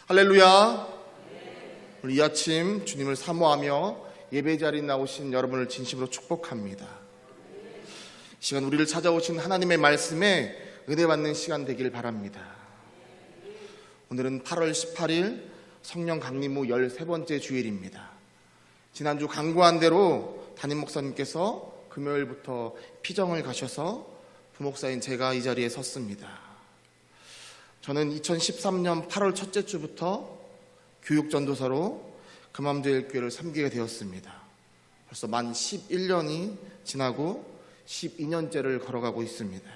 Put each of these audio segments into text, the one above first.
할렐루야. 오늘 이 아침 주님을 사모하며 예배 자리에 나오신 여러분을 진심으로 축복합니다. 이 시간 우리를 찾아오신 하나님의 말씀에 은혜 받는 시간 되길 바랍니다. 오늘은 8월 18일 성령 강림 후 13번째 주일입니다. 지난주 강구한 대로 담임 목사님께서 금요일부터 피정을 가셔서 부목사인 제가 이 자리에 섰습니다. 저는 2013년 8월 첫째 주부터 교육전도사로 금암제일교회를 섬기게 되었습니다. 벌써 만 11년이 지나고 12년째를 걸어가고 있습니다.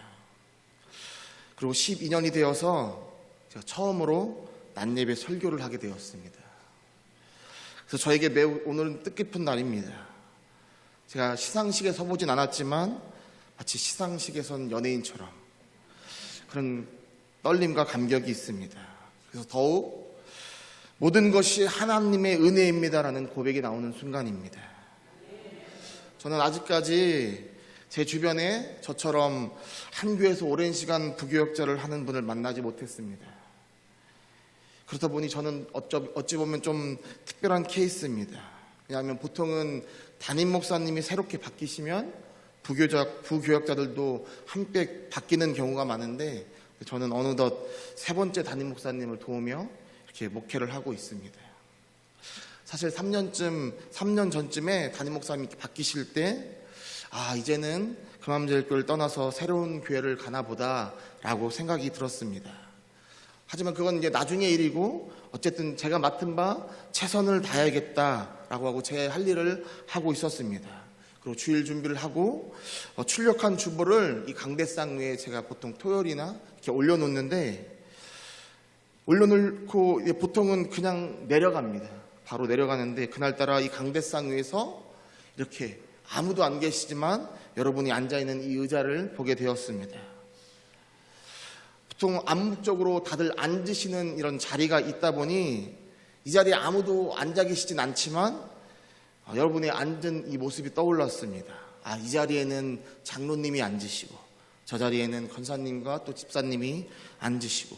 그리고 12년이 되어서 제가 처음으로 낮예배 설교를 하게 되었습니다. 그래서 저에게 매우 오늘은 뜻깊은 날입니다. 제가 시상식에 서보진 않았지만 마치 시상식에 선 연예인처럼 그런 떨림과 감격이 있습니다. 그래서 더욱 모든 것이 하나님의 은혜입니다라는 고백이 나오는 순간입니다. 저는 아직까지 제 주변에 저처럼 한 교회에서 오랜 시간 부교역자를 하는 분을 만나지 못했습니다. 그렇다 보니 저는 어찌 보면 좀 특별한 케이스입니다. 왜냐하면 보통은 담임 목사님이 새롭게 바뀌시면 부교역자들도 함께 바뀌는 경우가 많은데 저는 어느덧 3번째 담임 목사님을 도우며 이렇게 목회를 하고 있습니다. 사실 3년 전쯤에 담임 목사님이 바뀌실 때 이제는 금암제일교회를 떠나서 새로운 교회를 가나 보다라고 생각이 들었습니다. 하지만 그건 이제 나중의 일이고 어쨌든 제가 맡은 바 최선을 다해야겠다라고 하고 제 할 일을 하고 있었습니다. 그리고 주일 준비를 하고 출력한 주보를 이 강대상 위에 제가 보통 토요일이나 이렇게 올려놓는데 올려놓고 보통은 그냥 내려갑니다. 바로 내려가는데 그날따라 이 강대상 위에서 이렇게 아무도 안 계시지만 여러분이 앉아있는 이 의자를 보게 되었습니다. 보통 암묵적으로 다들 앉으시는 이런 자리가 있다 보니 이 자리에 아무도 앉아 계시진 않지만 여러분이 앉은 이 모습이 떠올랐습니다. 이 자리에는 장로님이 앉으시고 저 자리에는 권사님과 또 집사님이 앉으시고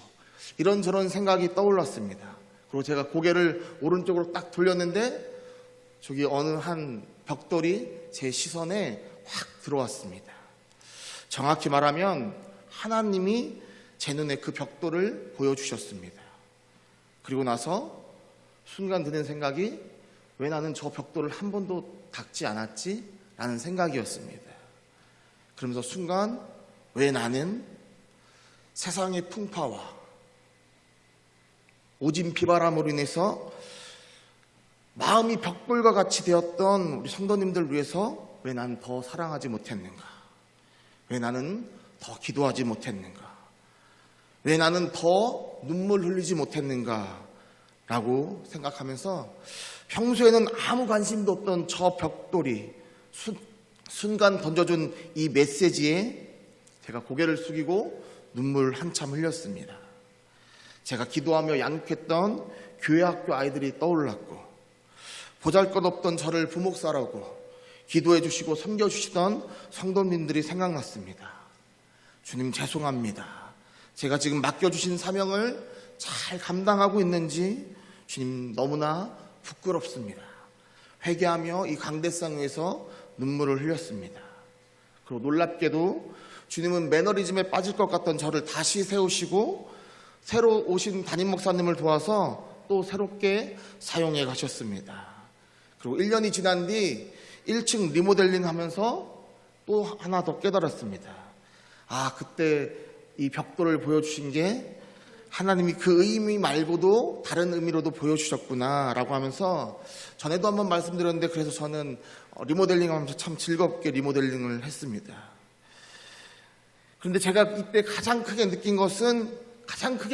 이런저런 생각이 떠올랐습니다. 그리고 제가 고개를 오른쪽으로 딱 돌렸는데 저기 어느 한 벽돌이 제 시선에 확 들어왔습니다. 정확히 말하면 하나님이 제 눈에 그 벽돌을 보여주셨습니다. 그리고 나서 순간 드는 생각이 왜 나는 저 벽돌을 한 번도 닦지 않았지? 라는 생각이었습니다. 그러면서 순간 왜 나는 세상의 풍파와 오진 비바람으로 인해서 마음이 벽돌과 같이 되었던 우리 성도님들 위해서 왜 나는 더 사랑하지 못했는가? 왜 나는 더 기도하지 못했는가? 왜 나는 더 눈물 흘리지 못했는가? 라고 생각하면서 평소에는 아무 관심도 없던 저 벽돌이 순간 던져준 이 메시지에 제가 고개를 숙이고 눈물 한참 흘렸습니다. 제가 기도하며 양육했던 교회 학교 아이들이 떠올랐고 보잘것없던 저를 부목사라고 기도해 주시고 섬겨주시던 성도님들이 생각났습니다. 주님 죄송합니다. 제가 지금 맡겨주신 사명을 잘 감당하고 있는지 주님 너무나 부끄럽습니다. 회개하며 이 강대상 위에서 눈물을 흘렸습니다. 그리고 놀랍게도 주님은 매너리즘에 빠질 것 같던 저를 다시 세우시고 새로 오신 담임 목사님을 도와서 또 새롭게 사용해 가셨습니다. 그리고 1년이 지난 뒤 1층 리모델링 하면서 또 하나 더 깨달았습니다. 그때 이 벽돌을 보여주신 게 하나님이 그 의미 말고도 다른 의미로도 보여주셨구나 라고 하면서 전에도 한번 말씀드렸는데 그래서 저는 리모델링 하면서 참 즐겁게 리모델링을 했습니다. 그런데 제가 이때 가장 크게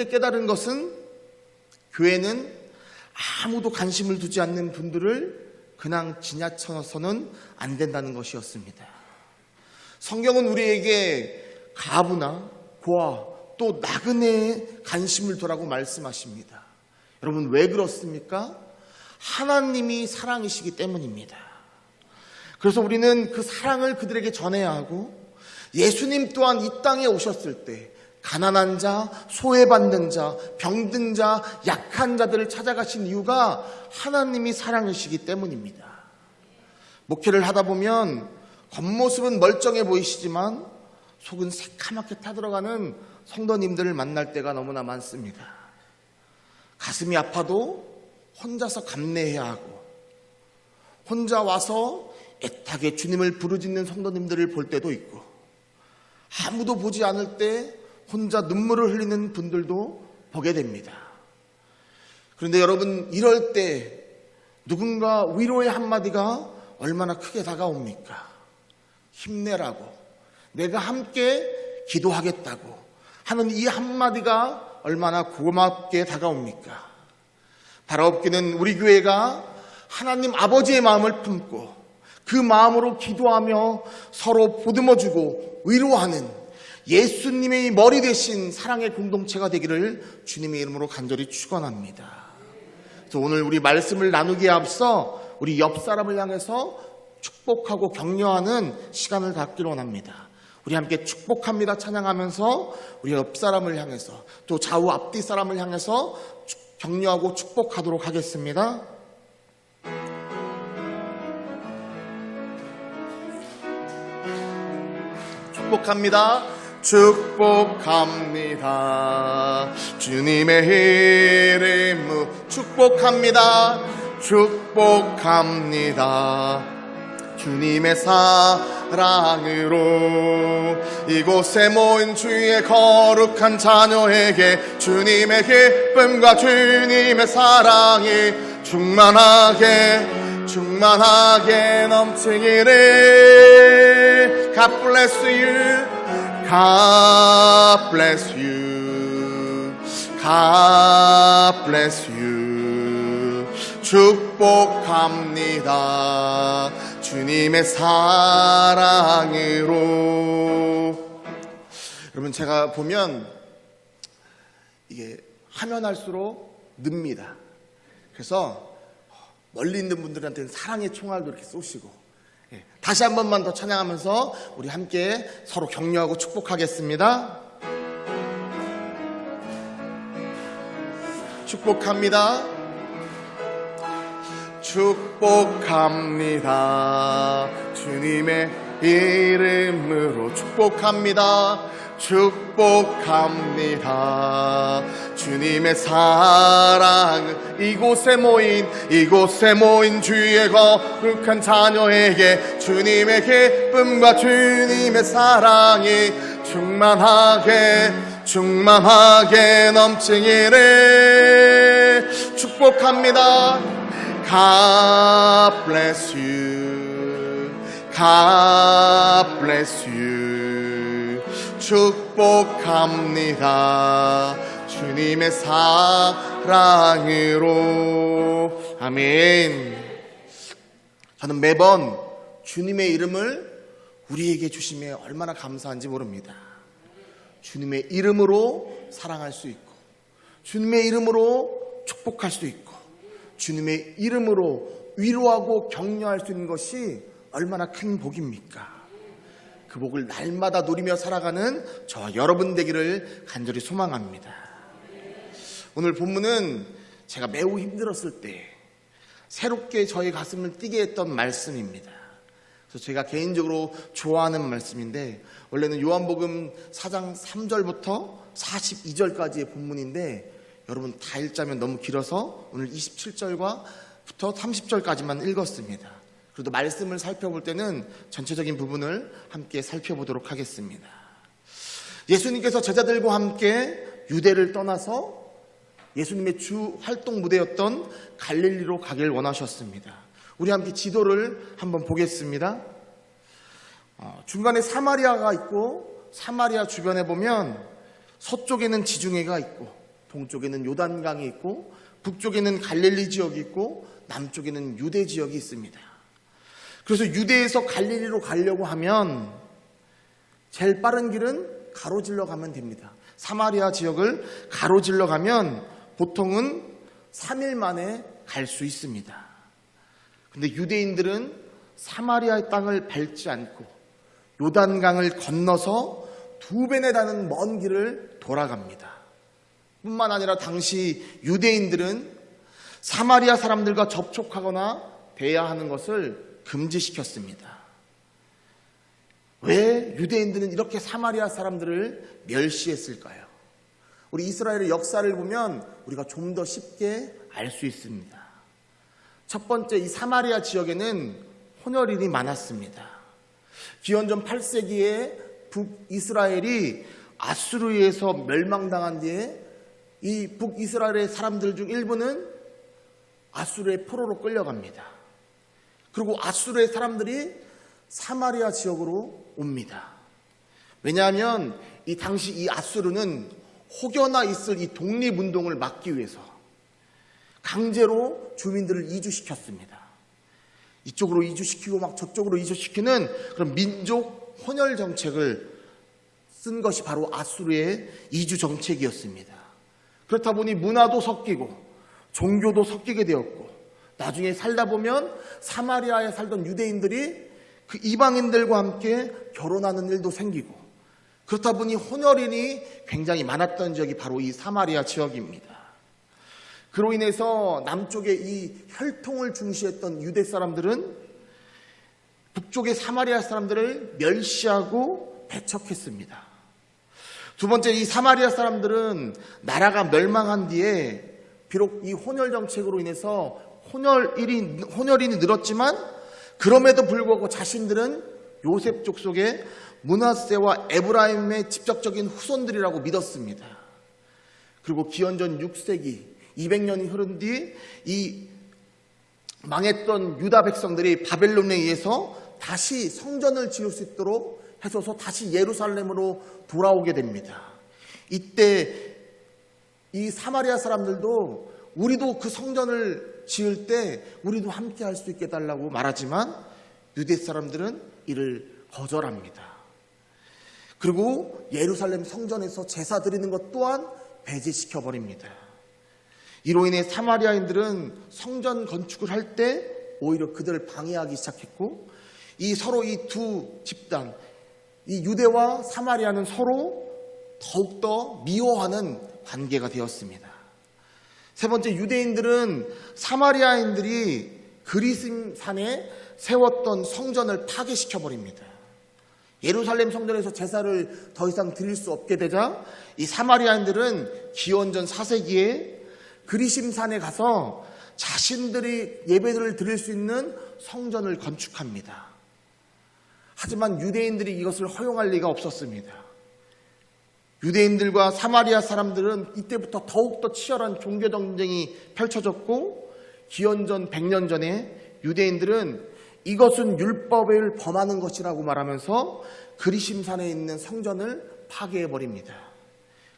깨달은 것은 교회는 아무도 관심을 두지 않는 분들을 그냥 지나쳐서는 안 된다는 것이었습니다. 성경은 우리에게 가부나 고아 또 나그네에 관심을 두라고 말씀하십니다. 여러분 왜 그렇습니까? 하나님이 사랑이시기 때문입니다. 그래서 우리는 그 사랑을 그들에게 전해야 하고 예수님 또한 이 땅에 오셨을 때 가난한 자, 소외받는 자, 병든 자, 약한 자들을 찾아가신 이유가 하나님이 사랑이시기 때문입니다. 목회를 하다 보면 겉모습은 멀쩡해 보이시지만 속은 새카맣게 타들어가는 성도님들을 만날 때가 너무나 많습니다. 가슴이 아파도 혼자서 감내해야 하고, 혼자 와서 애타게 주님을 부르짖는 성도님들을 볼 때도 있고, 아무도 보지 않을 때 혼자 눈물을 흘리는 분들도 보게 됩니다. 그런데 여러분, 이럴 때 누군가 위로의 한마디가 얼마나 크게 다가옵니까? 힘내라고, 내가 함께 기도하겠다고 하는 이 한마디가 얼마나 고맙게 다가옵니까? 바라옵기는 우리 교회가 하나님 아버지의 마음을 품고 그 마음으로 기도하며 서로 보듬어주고 위로하는 예수님의 머리 대신 사랑의 공동체가 되기를 주님의 이름으로 간절히 축원합니다. 그래서 오늘 우리 말씀을 나누기에 앞서 우리 옆 사람을 향해서 축복하고 격려하는 시간을 갖기로 원합니다. 우리 함께 축복합니다 찬양하면서 우리 옆 사람을 향해서 또 좌우 앞뒤 사람을 향해서 격려하고 축복하도록 하겠습니다. 축복합니다. 축복합니다. 주님의 이름으로 축복합니다. 축복합니다. 주님의 사랑으로 이곳에 모인 주의 거룩한 자녀에게 주님의 기쁨과 주님의 사랑이 충만하게 넘치기를. God bless you. God bless you. God bless you. 축복합니다. 주님의 사랑으로. 여러분, 제가 보면 이게 하면 할수록 늡니다. 그래서 멀리 있는 분들한테는 사랑의 총알도 이렇게 쏘시고, 다시 한 번만 더 찬양하면서 우리 함께 서로 격려하고 축복하겠습니다. 축복합니다. 축복합니다. 주님의 이름으로 축복합니다. 축복합니다. 주님의 사랑 이곳에 모인 주의 거룩한 자녀에게 주님의 기쁨과 주님의 사랑이 충만하게 넘치기를 축복합니다. God bless you. God bless you. 축복합니다. 주님의 사랑으로. 아멘. 저는 매번 주님의 이름을 우리에게 주심에 얼마나 감사한지 모릅니다. 주님의 이름으로 사랑할 수 있고, 주님의 이름으로 축복할 수 있고, 주님의 이름으로 위로하고 격려할 수 있는 것이 얼마나 큰 복입니까? 그 복을 날마다 누리며 살아가는 저와 여러분 되기를 간절히 소망합니다. 오늘 본문은 제가 매우 힘들었을 때 새롭게 저의 가슴을 뛰게 했던 말씀입니다. 그래서 제가 개인적으로 좋아하는 말씀인데, 원래는 요한복음 4장 3절부터 42절까지의 본문인데 여러분 다 읽자면 너무 길어서 오늘 27절부터 30절까지만 읽었습니다. 그래도 말씀을 살펴볼 때는 전체적인 부분을 함께 살펴보도록 하겠습니다. 예수님께서 제자들과 함께 유대를 떠나서 예수님의 주 활동 무대였던 갈릴리로 가길 원하셨습니다. 우리 함께 지도를 한번 보겠습니다. 중간에 사마리아가 있고, 사마리아 주변에 보면 서쪽에는 지중해가 있고, 동쪽에는 요단강이 있고, 북쪽에는 갈릴리 지역이 있고, 남쪽에는 유대 지역이 있습니다. 그래서 유대에서 갈릴리로 가려고 하면 제일 빠른 길은 가로질러 가면 됩니다. 사마리아 지역을 가로질러 가면 보통은 3일 만에 갈 수 있습니다. 근데 유대인들은 사마리아의 땅을 밟지 않고 요단강을 건너서 2배나 되는 먼 길을 돌아갑니다. 뿐만 아니라 당시 유대인들은 사마리아 사람들과 접촉하거나 대화하는 것을 금지시켰습니다. 왜 유대인들은 이렇게 사마리아 사람들을 멸시했을까요? 우리 이스라엘의 역사를 보면 우리가 좀 더 쉽게 알 수 있습니다. 첫 번째, 이 사마리아 지역에는 혼혈인이 많았습니다. 기원전 8세기에 북이스라엘이 아수르에서 멸망당한 뒤에 이 북이스라엘의 사람들 중 일부는 아수르의 포로로 끌려갑니다. 그리고 아수르의 사람들이 사마리아 지역으로 옵니다. 왜냐하면 이 당시 이 아수르는 혹여나 있을 이 독립운동을 막기 위해서 강제로 주민들을 이주시켰습니다. 이쪽으로 이주시키고 막 저쪽으로 이주시키는 그런 민족 혼혈 정책을 쓴 것이 바로 아수르의 이주 정책이었습니다. 그렇다 보니 문화도 섞이고 종교도 섞이게 되었고, 나중에 살다 보면 사마리아에 살던 유대인들이 그 이방인들과 함께 결혼하는 일도 생기고, 그렇다 보니 혼혈인이 굉장히 많았던 지역이 바로 이 사마리아 지역입니다. 그로 인해서 남쪽의 이 혈통을 중시했던 유대 사람들은 북쪽의 사마리아 사람들을 멸시하고 배척했습니다. 두 번째, 이 사마리아 사람들은 나라가 멸망한 뒤에 비록 이 혼혈 정책으로 인해서 혼혈인이 늘었지만 그럼에도 불구하고 자신들은 요셉 족속의 므낫세와 에브라임의 직접적인 후손들이라고 믿었습니다. 그리고 기원전 6세기 200년이 흐른 뒤 이 망했던 유다 백성들이 바벨론에 의해서 다시 성전을 지을 수 있도록 해줘서 다시 예루살렘으로 돌아오게 됩니다. 이때 이 사마리아 사람들도 우리도 그 성전을 지을 때 우리도 함께 할 수 있게 해달라고 말하지만 유대 사람들은 이를 거절합니다. 그리고 예루살렘 성전에서 제사 드리는 것 또한 배제시켜버립니다. 이로 인해 사마리아인들은 성전 건축을 할 때 오히려 그들을 방해하기 시작했고, 서로 이 두 집단, 이 유대와 사마리아는 서로 더욱더 미워하는 관계가 되었습니다. 세 번째, 유대인들은 사마리아인들이 그리심 산에 세웠던 성전을 파괴시켜버립니다. 예루살렘 성전에서 제사를 더 이상 드릴 수 없게 되자 이 사마리아인들은 기원전 4세기에 그리심 산에 가서 자신들이 예배를 드릴 수 있는 성전을 건축합니다. 하지만 유대인들이 이것을 허용할 리가 없었습니다. 유대인들과 사마리아 사람들은 이때부터 더욱더 치열한 종교 전쟁이 펼쳐졌고, 기원전 100년 전에 유대인들은 이것은 율법을 범하는 것이라고 말하면서 그리심산에 있는 성전을 파괴해버립니다.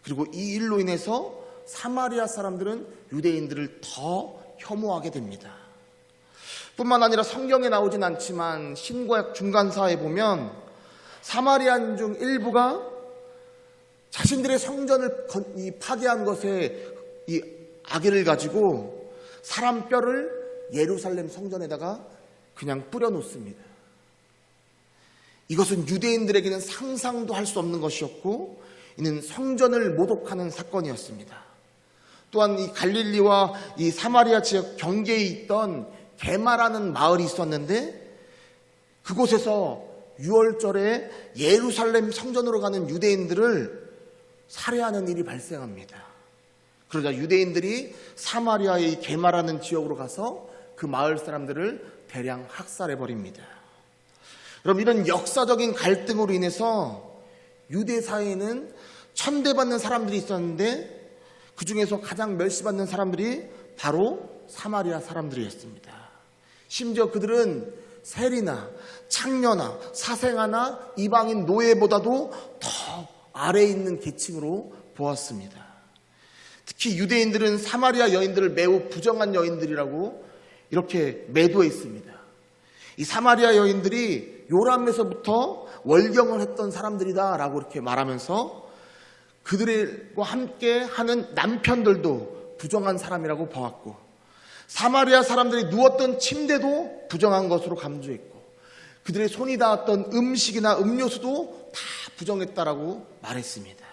그리고 이 일로 인해서 사마리아 사람들은 유대인들을 더 혐오하게 됩니다. 뿐만 아니라 성경에 나오진 않지만 신구약 중간사에 보면 사마리아인 중 일부가 자신들의 성전을 파괴한 것에 이 악의를 가지고 사람 뼈를 예루살렘 성전에다가 그냥 뿌려 놓습니다. 이것은 유대인들에게는 상상도 할 수 없는 것이었고, 이는 성전을 모독하는 사건이었습니다. 또한 이 갈릴리와 이 사마리아 지역 경계에 있던 게마라는 마을이 있었는데, 그곳에서 6월절에 예루살렘 성전으로 가는 유대인들을 살해하는 일이 발생합니다. 그러자 유대인들이 사마리아의 게마라는 지역으로 가서 그 마을 사람들을 대량 학살해버립니다. 여러분, 이런 역사적인 갈등으로 인해서 유대 사회에는 천대받는 사람들이 있었는데 그 중에서 가장 멸시받는 사람들이 바로 사마리아 사람들이었습니다. 심지어 그들은 세리나 창녀나 사생아나 이방인 노예보다도 더 아래에 있는 계층으로 보았습니다. 특히 유대인들은 사마리아 여인들을 매우 부정한 여인들이라고 이렇게 매도했습니다. 이 사마리아 여인들이 요람에서부터 월경을 했던 사람들이다라고 이렇게 말하면서 그들과 함께 하는 남편들도 부정한 사람이라고 보았고, 사마리아 사람들이 누웠던 침대도 부정한 것으로 감주했고, 그들의 손이 닿았던 음식이나 음료수도 다 부정했다라고 말했습니다.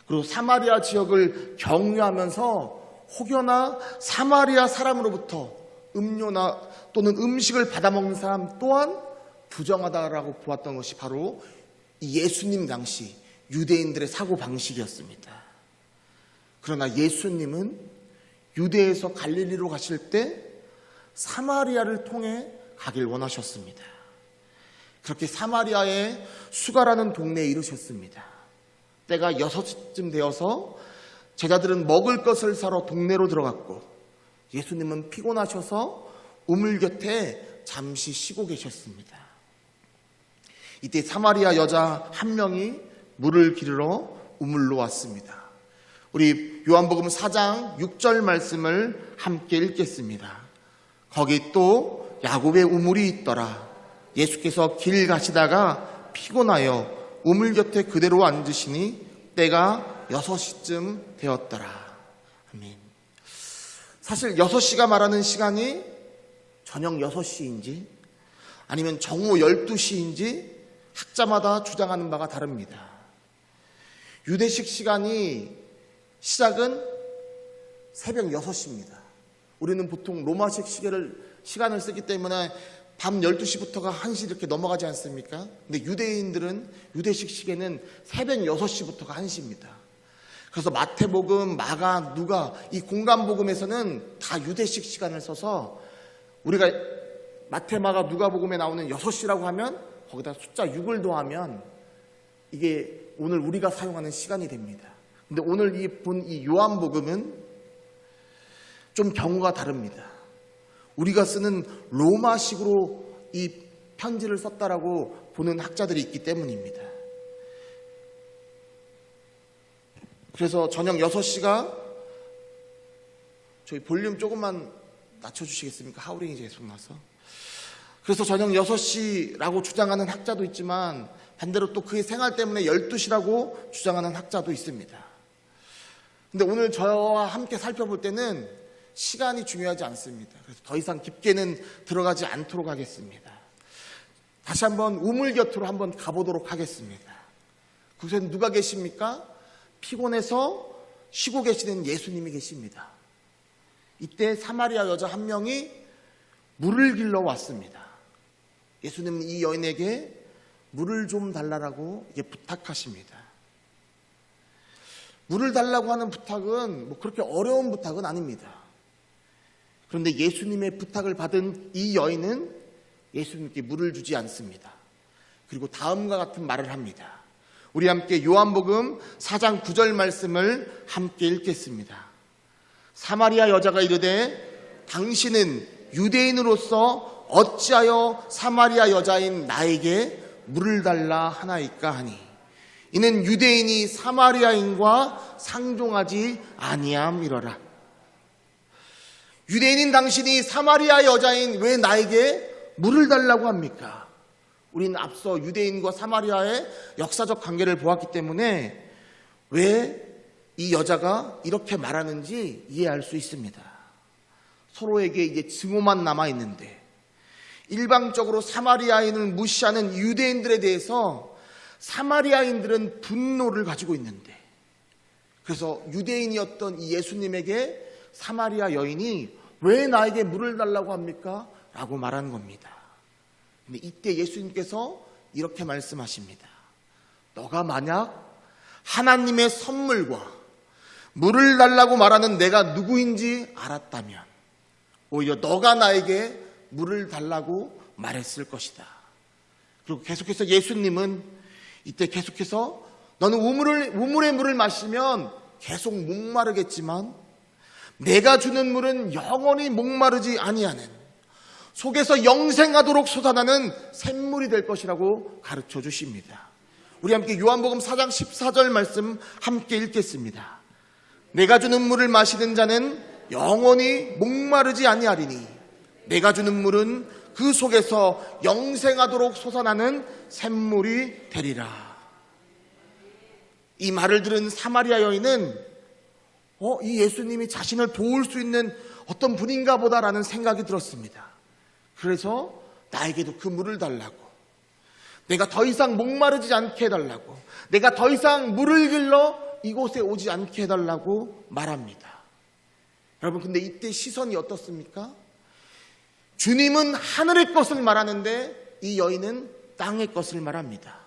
그리고 사마리아 지역을 경유하면서 혹여나 사마리아 사람으로부터 음료나 또는 음식을 받아먹는 사람 또한 부정하다라고 보았던 것이 바로 이 예수님 당시 유대인들의 사고방식이었습니다. 그러나 예수님은 유대에서 갈릴리로 가실 때 사마리아를 통해 가길 원하셨습니다. 그렇게 사마리아의 수가라는 동네에 이르셨습니다. 때가 6시쯤 되어서 제자들은 먹을 것을 사러 동네로 들어갔고 예수님은 피곤하셔서 우물 곁에 잠시 쉬고 계셨습니다. 이때 사마리아 여자 한 명이 물을 기르러 우물로 왔습니다. 우리 요한복음 4장 6절 말씀을 함께 읽겠습니다. 거기 또 야곱의 우물이 있더라. 예수께서 길 가시다가 피곤하여 우물 곁에 그대로 앉으시니 때가 6시쯤 되었더라. 아멘. 사실 6시가 말하는 시간이 저녁 6시인지 아니면 정오 12시인지 학자마다 주장하는 바가 다릅니다. 유대식 시작은 새벽 6시입니다. 우리는 보통 로마식 시간을 쓰기 때문에 밤 12시부터가 1시 이렇게 넘어가지 않습니까? 근데 유대인들은 유대식 시계는 새벽 6시부터가 1시입니다. 그래서 마태복음, 마가, 누가 이 공간복음에서는 다 유대식 시간을 써서 우리가 마태, 마가, 누가복음에 나오는 6시라고 하면 거기다 숫자 6을 더하면 이게 오늘 우리가 사용하는 시간이 됩니다. 근데 오늘 이 요한복음은 좀 경우가 다릅니다. 우리가 쓰는 로마식으로 이 편지를 썼다라고 보는 학자들이 있기 때문입니다. 그래서 저녁 6시가 저희 볼륨 조금만 낮춰주시겠습니까? 하우링이 계속 나서. 그래서 저녁 6시라고 주장하는 학자도 있지만 반대로 또 그의 생활 때문에 12시라고 주장하는 학자도 있습니다. 근데 오늘 저와 함께 살펴볼 때는 시간이 중요하지 않습니다. 그래서 더 이상 깊게는 들어가지 않도록 하겠습니다. 다시 한번 우물 곁으로 한번 가보도록 하겠습니다. 그곳에 누가 계십니까? 피곤해서 쉬고 계시는 예수님이 계십니다. 이때 사마리아 여자 한 명이 물을 길러 왔습니다. 예수님은 이 여인에게 물을 좀 달라고 부탁하십니다. 물을 달라고 하는 부탁은 그렇게 어려운 부탁은 아닙니다. 그런데 예수님의 부탁을 받은 이 여인은 예수님께 물을 주지 않습니다. 그리고 다음과 같은 말을 합니다. 우리 함께 요한복음 4장 9절 말씀을 함께 읽겠습니다. 사마리아 여자가 이르되 당신은 유대인으로서 어찌하여 사마리아 여자인 나에게 물을 달라 하나이까 하니 이는 유대인이 사마리아인과 상종하지 아니함이러라. 유대인인 당신이 사마리아 여자인 왜 나에게 물을 달라고 합니까? 우리는 앞서 유대인과 사마리아의 역사적 관계를 보았기 때문에 왜 이 여자가 이렇게 말하는지 이해할 수 있습니다. 서로에게 이제 증오만 남아있는데 일방적으로 사마리아인을 무시하는 유대인들에 대해서 사마리아인들은 분노를 가지고 있는데 그래서 유대인이었던 이 예수님에게 사마리아 여인이 왜 나에게 물을 달라고 합니까? 라고 말하는 겁니다. 근데 이때 예수님께서 이렇게 말씀하십니다. 너가 만약 하나님의 선물과 물을 달라고 말하는 내가 누구인지 알았다면 오히려 너가 나에게 물을 달라고 말했을 것이다. 그리고 계속해서 예수님은 이때 계속해서 너는 우물의 물을 마시면 계속 목마르겠지만 내가 주는 물은 영원히 목마르지 아니하는 속에서 영생하도록 솟아나는 샘물이 될 것이라고 가르쳐 주십니다. 우리 함께 요한복음 4장 14절 말씀 함께 읽겠습니다. 내가 주는 물을 마시는 자는 영원히 목마르지 아니하리니 내가 주는 물은 그 속에서 영생하도록 솟아나는 샘물이 되리라. 이 말을 들은 사마리아 여인은 이 예수님이 자신을 도울 수 있는 어떤 분인가 보다라는 생각이 들었습니다. 그래서 나에게도 그 물을 달라고 내가 더 이상 목마르지 않게 해달라고, 내가 더 이상 물을 길러 이곳에 오지 않게 해달라고 말합니다. 여러분, 근데 이때 시선이 어떻습니까? 주님은 하늘의 것을 말하는데 이 여인은 땅의 것을 말합니다.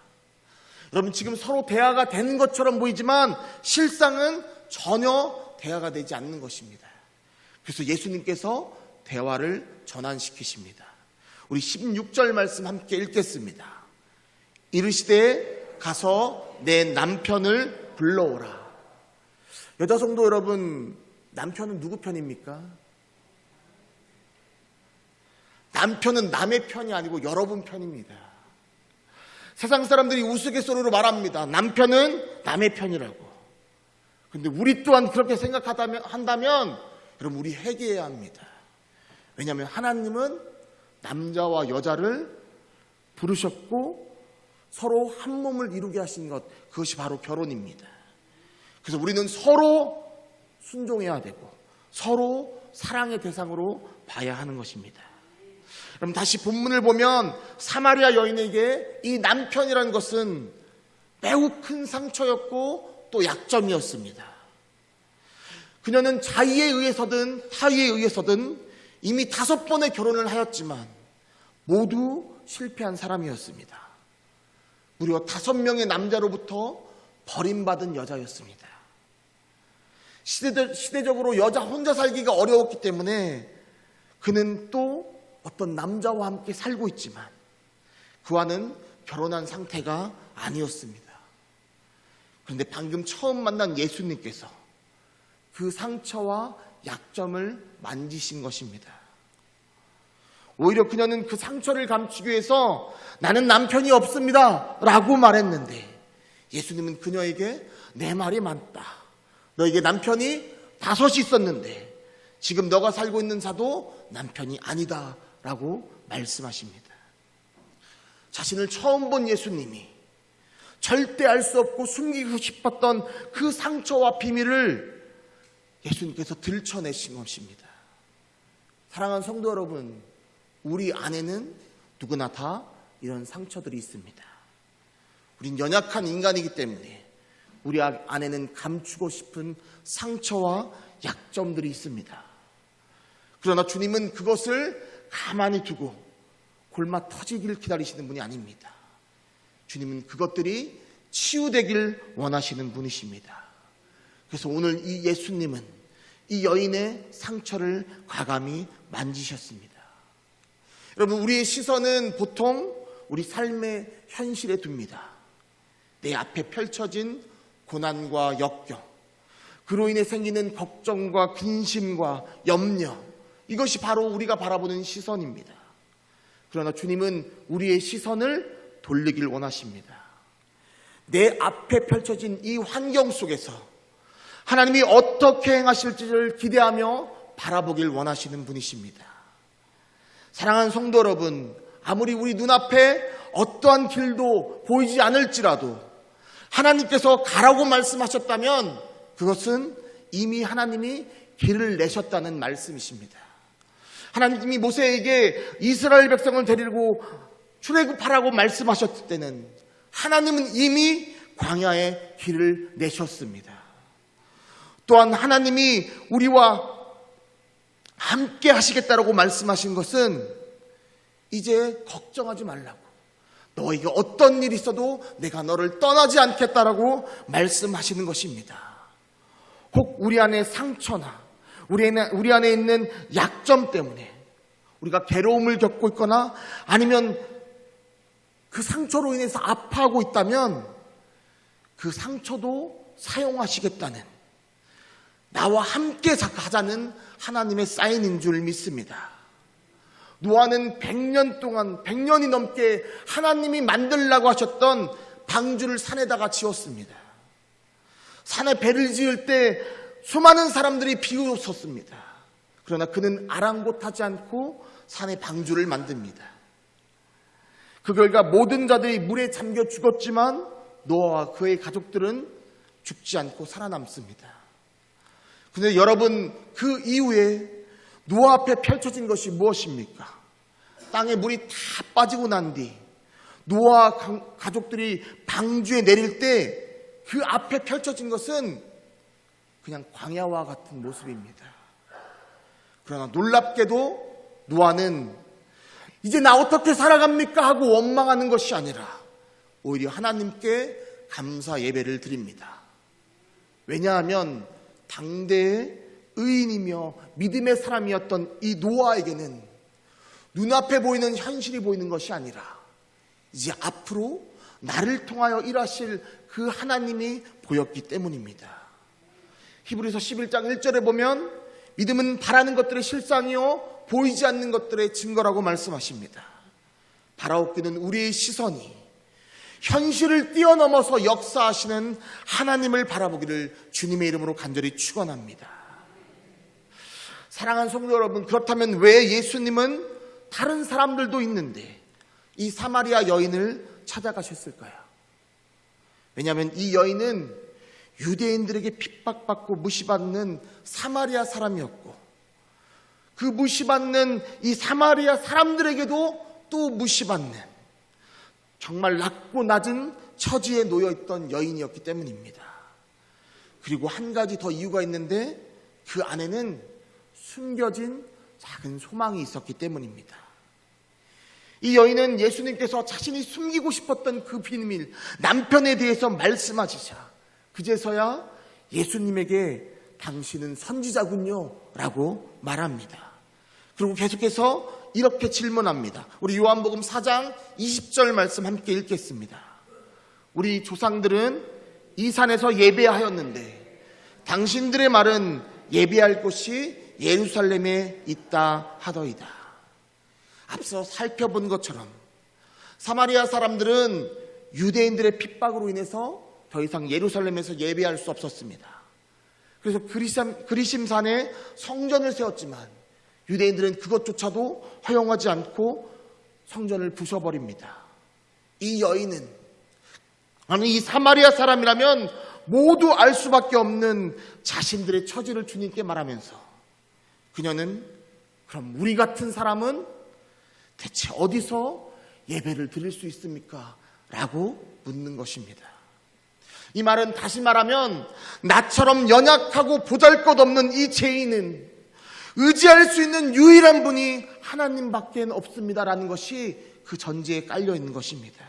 여러분, 지금 서로 대화가 된 것처럼 보이지만 실상은 전혀 대화가 되지 않는 것입니다. 그래서 예수님께서 대화를 전환시키십니다. 우리 16절 말씀 함께 읽겠습니다. 이르시되 가서 내 남편을 불러오라. 여자 성도 여러분, 남편은 누구 편입니까? 남편은 남의 편이 아니고 여러분 편입니다. 세상 사람들이 우스갯소리로 말합니다. 남편은 남의 편이라고. 근데 우리 또한 그렇게 한다면 여러분, 우리 회개해야 합니다. 왜냐하면 하나님은 남자와 여자를 부르셨고 서로 한 몸을 이루게 하신 것, 그것이 바로 결혼입니다. 그래서 우리는 서로 순종해야 되고 서로 사랑의 대상으로 봐야 하는 것입니다. 그럼 다시 본문을 보면 사마리아 여인에게 이 남편이라는 것은 매우 큰 상처였고 또 약점이었습니다. 그녀는 자의에 의해서든 타의에 의해서든 이미 5번의 결혼을 하였지만 모두 실패한 사람이었습니다. 무려 5명의 남자로부터 버림받은 여자였습니다. 시대적으로 여자 혼자 살기가 어려웠기 때문에 그는 또 어떤 남자와 함께 살고 있지만 그와는 결혼한 상태가 아니었습니다. 그런데 방금 처음 만난 예수님께서 그 상처와 약점을 만지신 것입니다. 오히려 그녀는 그 상처를 감추기 위해서 나는 남편이 없습니다 라고 말했는데 예수님은 그녀에게 내 말이 맞다. 너에게 남편이 5이 있었는데 지금 너가 살고 있는 자도 남편이 아니다 라고 말씀하십니다. 자신을 처음 본 예수님이 절대 알 수 없고 숨기고 싶었던 그 상처와 비밀을 예수님께서 들춰내신 것입니다. 사랑하는 성도 여러분, 우리 안에는 누구나 다 이런 상처들이 있습니다. 우린 연약한 인간이기 때문에 우리 안에는 감추고 싶은 상처와 약점들이 있습니다. 그러나 주님은 그것을 가만히 두고 골마 터지기를 기다리시는 분이 아닙니다. 주님은 그것들이 치유되길 원하시는 분이십니다. 그래서 오늘 이 예수님은 이 여인의 상처를 과감히 만지셨습니다. 여러분, 우리의 시선은 보통 우리 삶의 현실에 둡니다. 내 앞에 펼쳐진 고난과 역경, 그로 인해 생기는 걱정과 근심과 염려, 이것이 바로 우리가 바라보는 시선입니다. 그러나 주님은 우리의 시선을 돌리길 원하십니다. 내 앞에 펼쳐진 이 환경 속에서 하나님이 어떻게 행하실지를 기대하며 바라보길 원하시는 분이십니다. 사랑하는 성도 여러분, 아무리 우리 눈앞에 어떠한 길도 보이지 않을지라도 하나님께서 가라고 말씀하셨다면 그것은 이미 하나님이 길을 내셨다는 말씀이십니다. 하나님이 모세에게 이스라엘 백성을 데리고 출애굽하라고 말씀하셨을 때는 하나님은 이미 광야에 길을 내셨습니다. 또한 하나님이 우리와 함께 하시겠다라고 말씀하신 것은 이제 걱정하지 말라고, 너에게 어떤 일이 있어도 내가 너를 떠나지 않겠다라고 말씀하시는 것입니다. 혹 우리 안에 상처나 우리 안에 있는 약점 때문에 우리가 괴로움을 겪고 있거나 아니면 그 상처로 인해서 아파하고 있다면 그 상처도 사용하시겠다는, 나와 함께 하자는 하나님의 사인인 줄 믿습니다. 노아는 100년이 넘게 하나님이 만들라고 하셨던 방주를 산에다가 지었습니다. 산에 배를 지을 때 수많은 사람들이 비웃었습니다. 그러나 그는 아랑곳하지 않고 산에 방주를 만듭니다. 그 결과 모든 자들이 물에 잠겨 죽었지만 노아와 그의 가족들은 죽지 않고 살아남습니다. 그런데 여러분, 그 이후에 노아 앞에 펼쳐진 것이 무엇입니까? 땅에 물이 다 빠지고 난 뒤 노아 가족들이 방주에 내릴 때 그 앞에 펼쳐진 것은 그냥 광야와 같은 모습입니다. 그러나 놀랍게도 노아는 이제 나 어떻게 살아갑니까 하고 원망하는 것이 아니라 오히려 하나님께 감사 예배를 드립니다. 왜냐하면 당대의 의인이며 믿음의 사람이었던 이 노아에게는 눈앞에 보이는 현실이 보이는 것이 아니라 이제 앞으로 나를 통하여 일하실 그 하나님이 보였기 때문입니다. 히브리서 11장 1절에 보면 믿음은 바라는 것들의 실상이요 보이지 않는 것들의 증거라고 말씀하십니다. 바라옵기는 우리의 시선이 현실을 뛰어넘어서 역사하시는 하나님을 바라보기를 주님의 이름으로 간절히 축원합니다. 사랑하는 성도 여러분, 그렇다면 왜 예수님은 다른 사람들도 있는데 이 사마리아 여인을 찾아가셨을까요? 왜냐하면 이 여인은 유대인들에게 핍박받고 무시받는 사마리아 사람이었고 그 무시받는 이 사마리아 사람들에게도 또 무시받는 정말 낮고 낮은 처지에 놓여있던 여인이었기 때문입니다. 그리고 한 가지 더 이유가 있는데 그 안에는 숨겨진 작은 소망이 있었기 때문입니다. 이 여인은 예수님께서 자신이 숨기고 싶었던 그 비밀, 남편에 대해서 말씀하시자 그제서야 예수님에게 당신은 선지자군요 라고 말합니다. 그리고 계속해서 이렇게 질문합니다. 우리 요한복음 4장 20절 말씀 함께 읽겠습니다. 우리 조상들은 이 산에서 예배하였는데 당신들의 말은 예배할 곳이 예루살렘에 있다 하더이다. 앞서 살펴본 것처럼 사마리아 사람들은 유대인들의 핍박으로 인해서 더 이상 예루살렘에서 예배할 수 없었습니다. 그래서 그리심산에 성전을 세웠지만 유대인들은 그것조차도 허용하지 않고 성전을 부숴버립니다. 이 여인은 아니 이 사마리아 사람이라면 모두 알 수밖에 없는 자신들의 처지를 주님께 말하면서 그녀는 그럼 우리 같은 사람은 대체 어디서 예배를 드릴 수 있습니까? 라고 묻는 것입니다. 이 말은 다시 말하면 나처럼 연약하고 보잘것없는 이 죄인은 의지할 수 있는 유일한 분이 하나님밖에 없습니다라는 것이 그 전제에 깔려 있는 것입니다.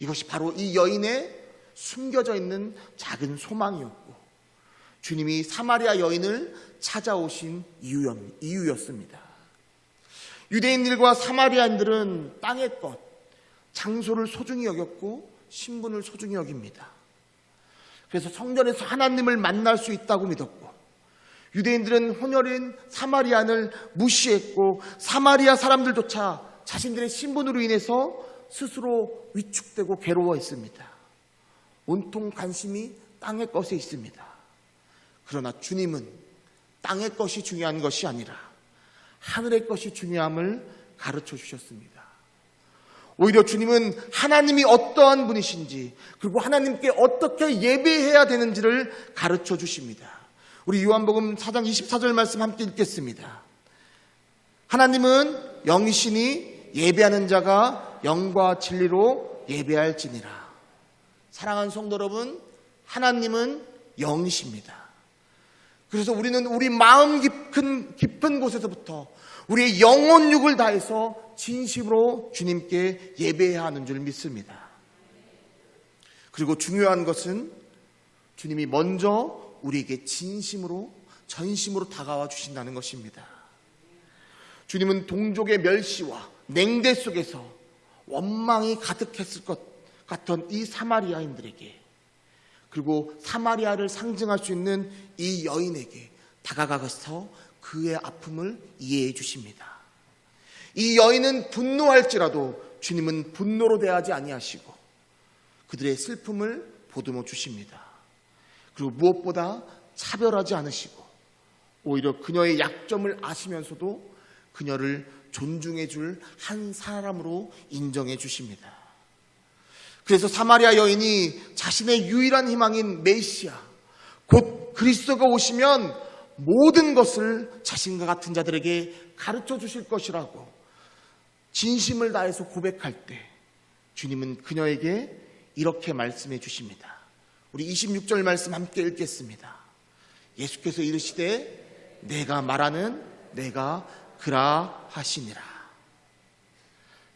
이것이 바로 이 여인의 숨겨져 있는 작은 소망이었고 주님이 사마리아 여인을 찾아오신 이유였습니다. 유대인들과 사마리아인들은 땅의 것, 장소를 소중히 여겼고 신분을 소중히 여깁니다. 그래서 성전에서 하나님을 만날 수 있다고 믿었고 유대인들은 혼혈인 사마리아인을 무시했고 사마리아 사람들조차 자신들의 신분으로 인해서 스스로 위축되고 괴로워했습니다. 온통 관심이 땅의 것에 있습니다. 그러나 주님은 땅의 것이 중요한 것이 아니라 하늘의 것이 중요함을 가르쳐 주셨습니다. 오히려 주님은 하나님이 어떠한 분이신지 그리고 하나님께 어떻게 예배해야 되는지를 가르쳐 주십니다. 우리 요한복음 4장 24절 말씀 함께 읽겠습니다. 하나님은 영이시니 예배하는 자가 영과 진리로 예배할지니라. 사랑하는 성도 여러분, 하나님은 영이십니다. 그래서 우리는 우리 마음 깊은 곳에서부터 우리의 영혼육을 다해서 진심으로 주님께 예배해야 하는 줄 믿습니다. 그리고 중요한 것은 주님이 먼저 우리에게 진심으로 전심으로 다가와 주신다는 것입니다. 주님은 동족의 멸시와 냉대 속에서 원망이 가득했을 것 같던 이 사마리아인들에게 그리고 사마리아를 상징할 수 있는 이 여인에게 다가가서 그의 아픔을 이해해 주십니다. 이 여인은 분노할지라도 주님은 분노로 대하지 아니하시고 그들의 슬픔을 보듬어 주십니다. 그리고 무엇보다 차별하지 않으시고 오히려 그녀의 약점을 아시면서도 그녀를 존중해 줄 한 사람으로 인정해 주십니다. 그래서 사마리아 여인이 자신의 유일한 희망인 메시아 곧 그리스도가 오시면 모든 것을 자신과 같은 자들에게 가르쳐 주실 것이라고 진심을 다해서 고백할 때 주님은 그녀에게 이렇게 말씀해 주십니다. 우리 26절 말씀 함께 읽겠습니다. 예수께서 이르시되 내가 말하는 내가 그라 하시니라.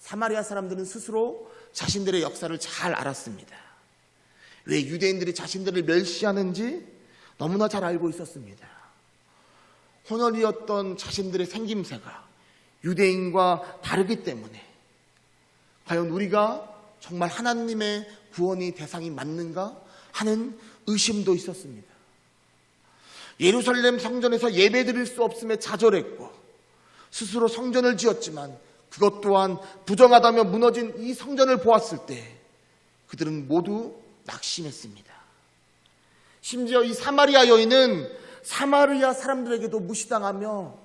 사마리아 사람들은 스스로 자신들의 역사를 잘 알았습니다. 왜 유대인들이 자신들을 멸시하는지 너무나 잘 알고 있었습니다. 혼혈이었던 자신들의 생김새가 유대인과 다르기 때문에 과연 우리가 정말 하나님의 구원의 대상이 맞는가 하는 의심도 있었습니다. 예루살렘 성전에서 예배드릴 수 없음에 좌절했고 스스로 성전을 지었지만 그것 또한 부정하다며 무너진 이 성전을 보았을 때 그들은 모두 낙심했습니다. 심지어 이 사마리아 여인은 사마리아 사람들에게도 무시당하며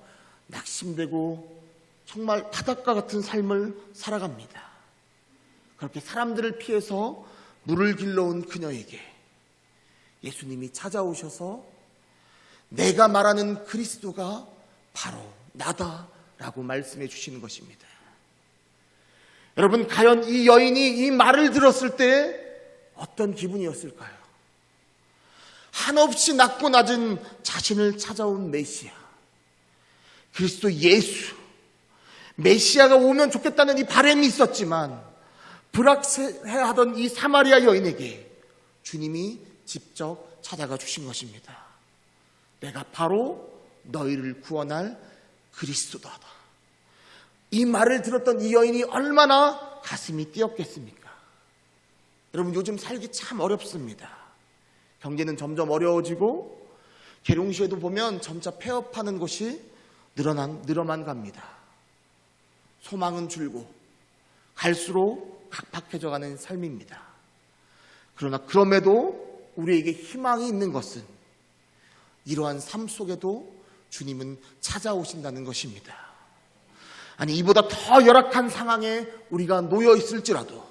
낙심되고 정말 바닷가 같은 삶을 살아갑니다. 그렇게 사람들을 피해서 물을 길러온 그녀에게 예수님이 찾아오셔서 내가 말하는 그리스도가 바로 나다라고 말씀해 주시는 것입니다. 여러분, 과연 이 여인이 이 말을 들었을 때 어떤 기분이었을까요? 한없이 낮고 낮은 자신을 찾아온 메시아, 그리스도 예수, 메시아가 오면 좋겠다는 이 바람이 있었지만 불확실해하던 이 사마리아 여인에게 주님이 직접 찾아가 주신 것입니다. 내가 바로 너희를 구원할 그리스도다. 이 말을 들었던 이 여인이 얼마나 가슴이 뛰었겠습니까? 여러분, 요즘 살기 참 어렵습니다. 경제는 점점 어려워지고 계룡시에도 보면 점차 폐업하는 곳이 늘어만 갑니다. 소망은 줄고 갈수록 각박해져가는 삶입니다. 그러나 그럼에도 우리에게 희망이 있는 것은 이러한 삶 속에도 주님은 찾아오신다는 것입니다. 아니, 이보다 더 열악한 상황에 우리가 놓여 있을지라도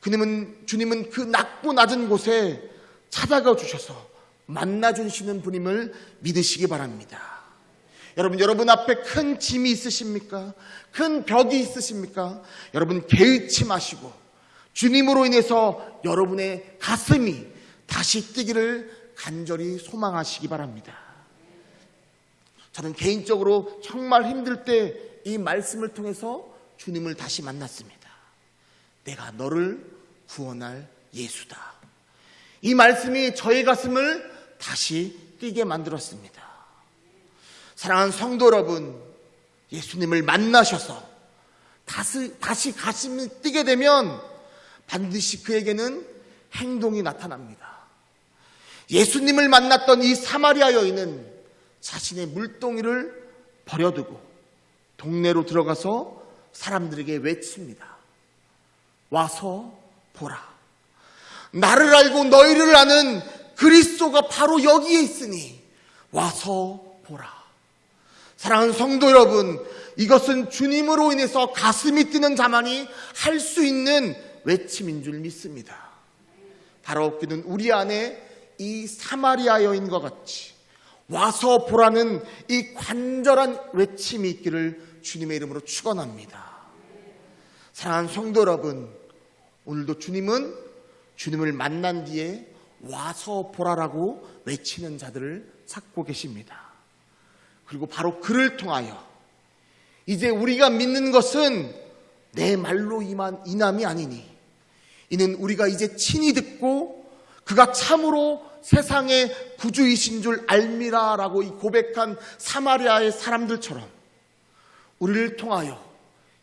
주님은 그 낮고 낮은 곳에 찾아가 주셔서 만나주시는 분임을 믿으시기 바랍니다. 여러분 앞에 큰 짐이 있으십니까? 큰 벽이 있으십니까? 여러분, 개의치 마시고 주님으로 인해서 여러분의 가슴이 다시 뛰기를 간절히 소망하시기 바랍니다. 저는 개인적으로 정말 힘들 때 이 말씀을 통해서 주님을 다시 만났습니다. 내가 너를 구원할 예수다. 이 말씀이 저의 가슴을 다시 뛰게 만들었습니다. 사랑하는 성도 여러분, 예수님을 만나셔서 다시 가슴이 뛰게 되면 반드시 그에게는 행동이 나타납니다. 예수님을 만났던 이 사마리아 여인은 자신의 물동이를 버려두고 동네로 들어가서 사람들에게 외칩니다. 와서 보라. 나를 알고 너희를 아는 그리스도가 바로 여기에 있으니 와서 보라. 사랑하는 성도 여러분, 이것은 주님으로 인해서 가슴이 뛰는 자만이 할 수 있는 외침인 줄 믿습니다. 바로 그는 우리 안에 이 사마리아 여인과 같이 와서 보라는 이 간절한 외침이 있기를 주님의 이름으로 축원합니다. 사랑하는 성도 여러분, 오늘도 주님을 만난 뒤에 와서 보라라고 외치는 자들을 찾고 계십니다. 그리고 바로 그를 통하여 이제 우리가 믿는 것은 내 말로 인함이 아니니 이는 우리가 이제 친히 듣고 그가 참으로 세상의 구주이신 줄 알미라라고 이 고백한 사마리아의 사람들처럼 우리를 통하여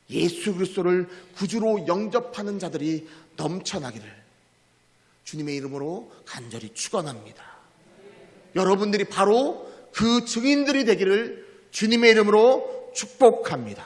예수 그리스도를 구주로 영접하는 자들이 넘쳐나기를 주님의 이름으로 간절히 축원합니다. 여러분들이 바로 그 증인들이 되기를 주님의 이름으로 축복합니다.